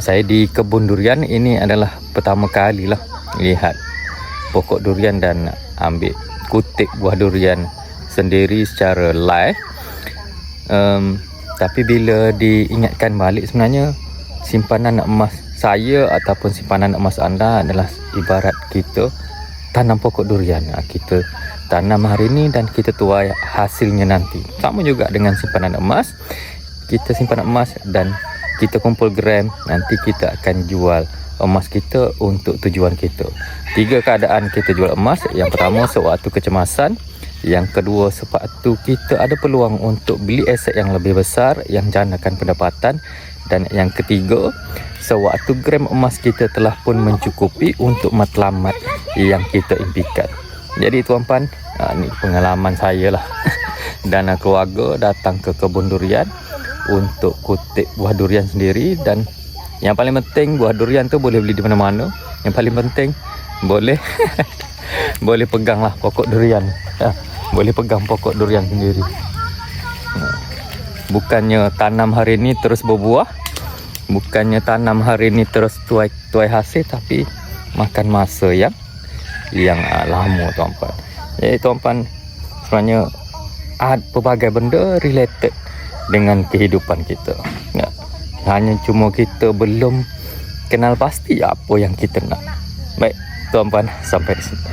Saya di kebun durian ini adalah pertama kali lah lihat pokok durian dan ambil kutik buah durian sendiri secara live. Tapi bila diingatkan balik, sebenarnya simpanan emas saya ataupun simpanan emas anda adalah ibarat kita tanam pokok durian. Kita tanam hari ini dan kita tuai hasilnya nanti. Sama juga dengan simpanan emas. Kita simpan emas dan kita kumpul gram, nanti kita akan jual emas kita untuk tujuan kita. 3 keadaan kita jual emas. Yang pertama, sewaktu kecemasan. Yang kedua, sewaktu kita ada peluang untuk beli aset yang lebih besar yang gandakan pendapatan. Dan yang ketiga, sewaktu gram emas kita telah pun mencukupi untuk matlamat yang kita impikan. Jadi tuan-puan, ini pengalaman saya lah. Dan keluarga datang ke kebun durian untuk kutik buah durian sendiri. Dan yang paling penting, buah durian tu boleh beli di mana-mana. Yang paling penting boleh boleh peganglah pokok durian. Boleh pegang pokok durian sendiri. Bukannya tanam hari ni terus berbuah, bukannya tanam hari ni terus tuai hasil, tapi makan masa yang lama, tuan-puan. Jadi tuan-puan, sebenarnya ada pelbagai benda related dengan kehidupan kita. Hanya cuma kita belum kenal pasti apa yang kita nak. Baik tuan-puan, sampai di sini.